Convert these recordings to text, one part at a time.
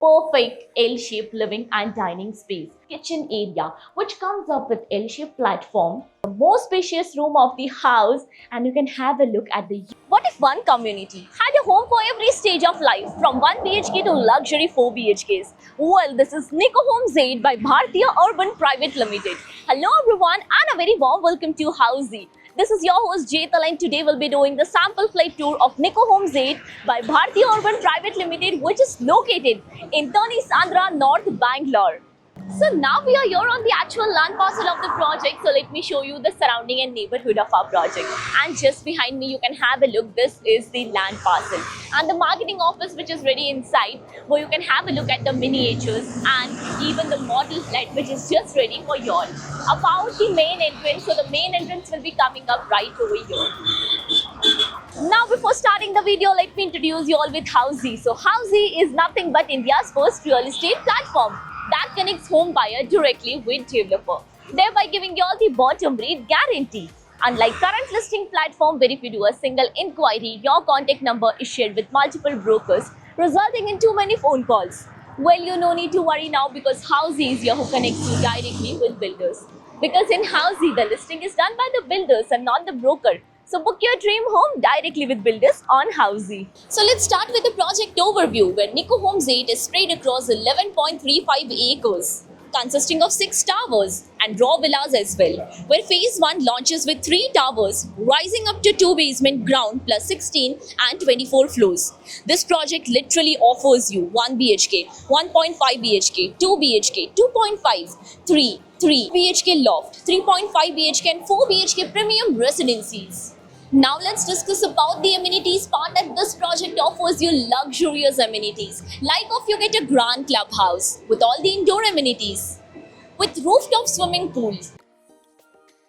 perfect L-shaped living and dining space, kitchen area, which comes up with L-shaped platform, the most spacious room of the house, and you can have a look at the. What if one community had a home for every stage of life, from 1 BHK to luxury 4 BHKs? Well, this is Nico Homes 8 by Bhartiya Urban Private Limited. Hello everyone and a very warm welcome to Housey. This is your host Jetal and today we'll be doing the sample flight tour of Nico Homes 8 by Bhartiya Urban Private Limited, which is located in Tani Sandra, North Bangalore. So now we are here on the actual land parcel of the project. So let me show you the surrounding and neighborhood of our project. And just behind me you can have a look. This is the land parcel and the marketing office which is ready inside, where you can have a look at the miniatures and even the model flat which is just ready for you all. About the main entrance, so the main entrance will be coming up right over here. Now before starting the video, let me introduce you all with Housey. So Housey is nothing but India's first real estate platform that connects home buyer directly with developer, thereby giving you all the bottom rate guarantee. Unlike current listing platform where if you do a single inquiry, your contact number is shared with multiple brokers, resulting in too many phone calls. Well, you no need to worry now because Housey is here who connects you directly with builders. Because in Housey, the listing is done by the builders and not the broker. So book your dream home directly with builders on Housey. So let's start with the project overview, where Nico Homes 8 is spread across 11.35 acres, consisting of 6 towers and raw villas as well, where phase 1 launches with 3 towers rising up to 2 basement ground plus 16 and 24 floors. This project literally offers you 1 BHK, 1.5 BHK, 2 BHK, 2.5, 3 BHK loft, 3.5 BHK and 4 BHK premium residencies. Now let's discuss about the amenities part. That this project offers you luxurious amenities, like you get a grand clubhouse with all the indoor amenities, with rooftop swimming pool,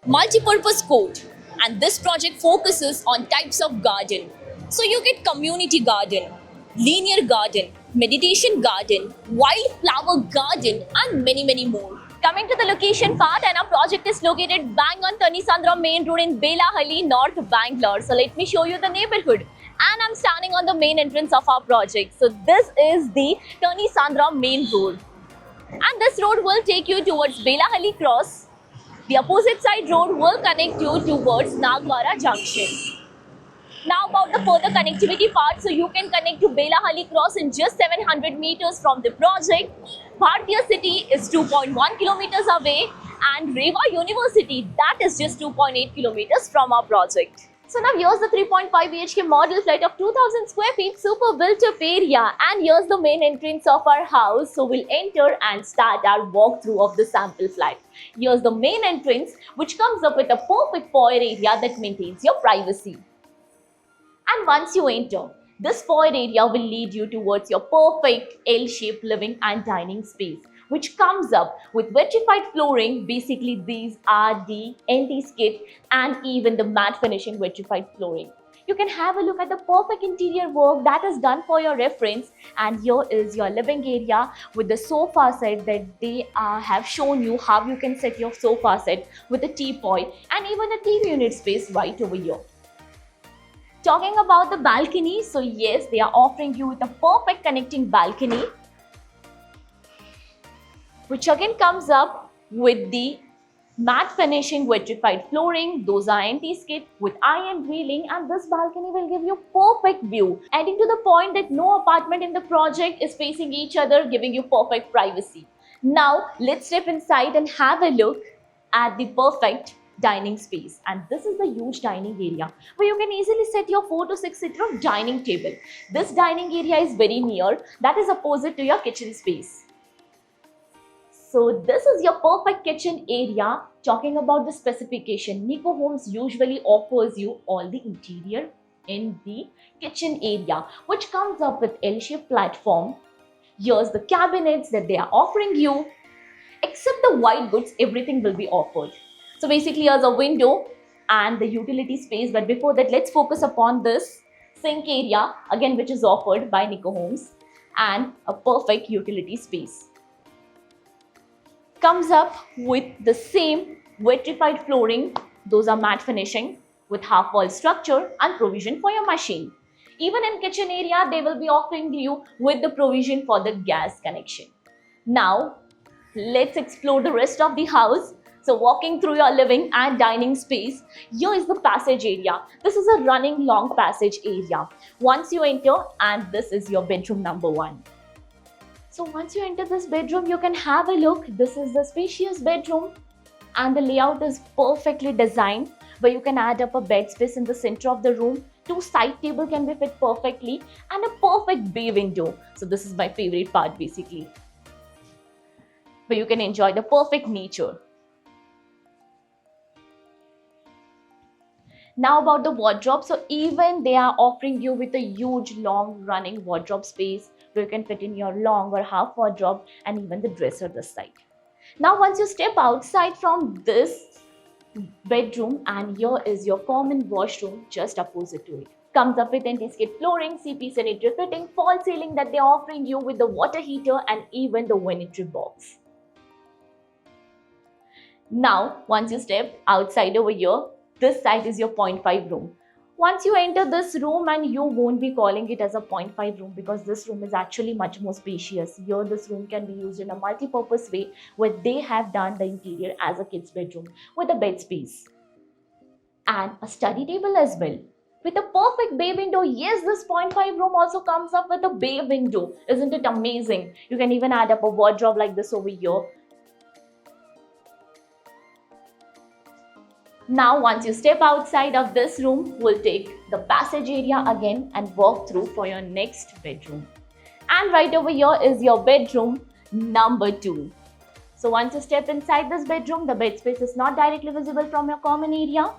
multi-purpose court, and this project focuses on types of garden. So you get community garden, linear garden, meditation garden, wildflower garden, and many more. Coming to the location part, and our project is located bang on Tani Sandra main road in Belahali, North Bangalore. So let me show you the neighborhood. And I'm standing on the main entrance of our project. So this is the Tani Sandra main road. And this road will take you towards Belahali Cross. The opposite side road will connect you towards Nagwara Junction. Now about the further connectivity part, so you can connect to Belahali Cross in just 700 meters from the project. Bhartiya City is 2.1 kilometers away and Reva University, that is just 2.8 kilometers from our project. So now here's the 3.5 BHK model flat of 2000 square feet super built up area, and here's the main entrance of our house. So we'll enter and start our walkthrough of the sample flat. Here's the main entrance which comes up with a perfect foyer area that maintains your privacy. And once you enter, this foyer area will lead you towards your perfect L-shaped living and dining space, which comes up with vitrified flooring. Basically, these are the anti-skid and even the matte finishing vitrified flooring. You can have a look at the perfect interior work that is done for your reference. And here is your living area with the sofa set that they have shown you how you can set your sofa set with a teapot and even a TV unit space right over here. Talking about the balcony, so yes, they are offering you with a perfect connecting balcony, which again comes up with the matte finishing vitrified flooring. Those are anti-skid with iron railing, and this balcony will give you perfect view, adding to the point that no apartment in the project is facing each other, giving you perfect privacy. Now let's step inside and have a look at the perfect dining space. And this is the huge dining area where you can easily set your 4 to 6 seater of dining table. This dining area is very near, that is opposite to your kitchen space. So this is your perfect kitchen area. Talking about the specification, Nico Homes usually offers you all the interior in the kitchen area, which comes up with L-shaped platform. Here's the cabinets that they are offering you. Except the white goods, everything will be offered. So basically here's a window and the utility space, but before that let's focus upon this sink area again, which is offered by Nico Homes, and a perfect utility space. Comes up with the same vitrified flooring, those are matte finishing with half wall structure and provision for your machine. Even in kitchen area, they will be offering you with the provision for the gas connection. Now, let's explore the rest of the house. So walking through your living and dining space, here is the passage area. This is a running long passage area. Once you enter, and this is your bedroom number 1. So once you enter this bedroom, you can have a look. This is the spacious bedroom and the layout is perfectly designed where you can add up a bed space in the center of the room. 2 side table can be fit perfectly and a perfect bay window. So this is my favorite part basically, where you can enjoy the perfect nature. Now about the wardrobe. So even they are offering you with a huge long running wardrobe space where you can fit in your long or half wardrobe and even the dresser this side. Now once you step outside from this bedroom, and here is your common washroom just opposite to it. Comes up with anti-skid flooring, CP sanitary fitting, false ceiling that they are offering you with the water heater and even the vanity box. Now once you step outside over here, this side is your 0.5 room. Once you enter this room, and you won't be calling it as a 0.5 room because this room is actually much more spacious. Here this room can be used in a multi-purpose way where they have done the interior as a kid's bedroom with a bed space and a study table as well. With a perfect bay window. Yes, this 0.5 room also comes up with a bay window. Isn't it amazing? You can even add up a wardrobe like this over here. Now once you step outside of this room, we'll take the passage area again and walk through for your next bedroom. And right over here is your bedroom number 2. So once you step inside this bedroom, the bed space is not directly visible from your common area,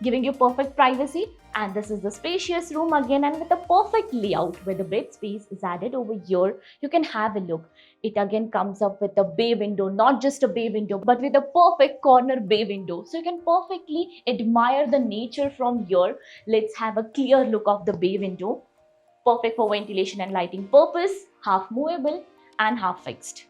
giving you perfect privacy. And this is the spacious room again, and with a perfect layout where the bed space is added over here. You can have a look. It again comes up with a bay window, not just a bay window, but with a perfect corner bay window. So you can perfectly admire the nature from here. Let's have a clear look of the bay window. Perfect for ventilation and lighting purpose, half movable and half fixed.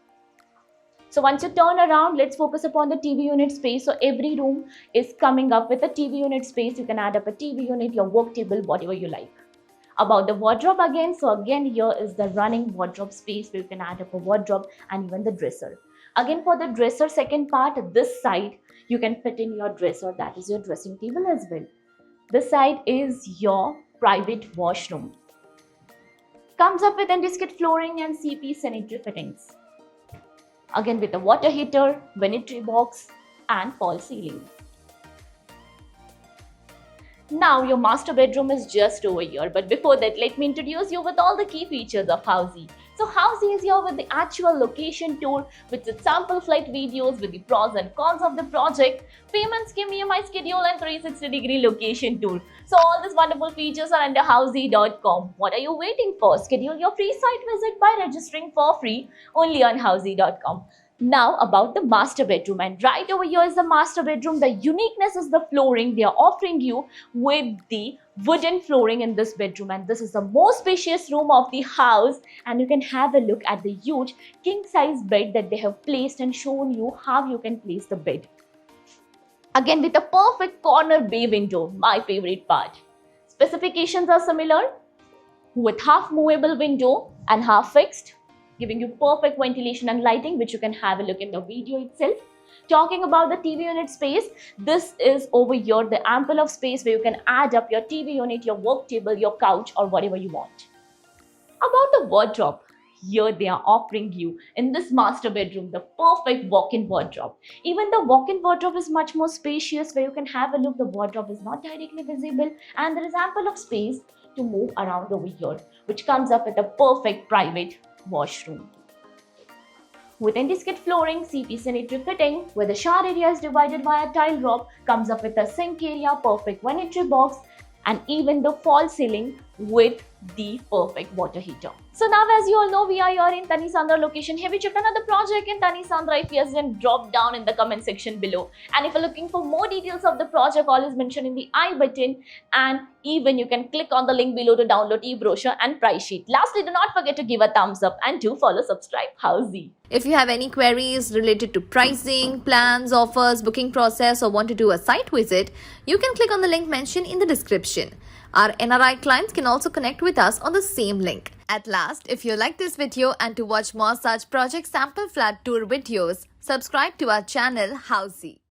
So once you turn around, let's focus upon the TV unit space. So every room is coming up with a TV unit space. You can add up a TV unit, your work table, whatever you like. About the wardrobe again. So again, here is the running wardrobe space where you can add up a wardrobe and even the dresser. Again, for the dresser second part, this side, you can fit in your dresser. That is your dressing table as well. This side is your private washroom. Comes up with anti-skid flooring and CP sanitary fittings. Again with a water heater, vanity box and false ceiling. Now your master bedroom is just over here, but before that let me introduce you with all the key features of Housey. So Housey is here with the actual location tour with its sample flight videos with the pros and cons of the project, payment scheme, EMI schedule and 360-degree location tour. So all these wonderful features are under Housey.com. What are you waiting for? Schedule your free site visit by registering for free only on Housey.com. Now about the master bedroom, and right over here is the master bedroom. The uniqueness is the flooring. They are offering you with the wooden flooring in this bedroom, and this is the most spacious room of the house, and you can have a look at the huge king size bed that they have placed and shown you how you can place the bed. Again with a perfect corner bay window, my favorite part. Specifications are similar with half movable window and half fixed, giving you perfect ventilation and lighting, which you can have a look in the video itself. Talking about the TV unit space, this is over here the ample of space where you can add up your TV unit, your work table, your couch or whatever you want. About the wardrobe, here they are offering you in this master bedroom the perfect walk-in wardrobe. Even the walk-in wardrobe is much more spacious where you can have a look. The wardrobe is not directly visible and there is ample of space to move around over here, which comes up with a perfect private washroom. With anti-skid flooring, CP sanitary fitting, where the shower area is divided via tile rope, comes up with a sink area, perfect vanity box, and even the false ceiling with the perfect water heater. So now as you all know, we are here in Tanisandra location. Have you checked another project in Tanisandra? If yes, then drop down in the comment section below. And if you're looking for more details of the project, all is mentioned in the I button, and even you can click on the link below to download e-brochure and price sheet. Lastly, do not forget to give a thumbs up and do follow subscribe Housey. If you have any queries related to pricing, plans, offers, booking process or want to do a site visit, you can click on the link mentioned in the description. Our NRI clients can also connect with us on the same link. At last, if you like this video and to watch more such project sample flat tour videos, subscribe to our channel Housey.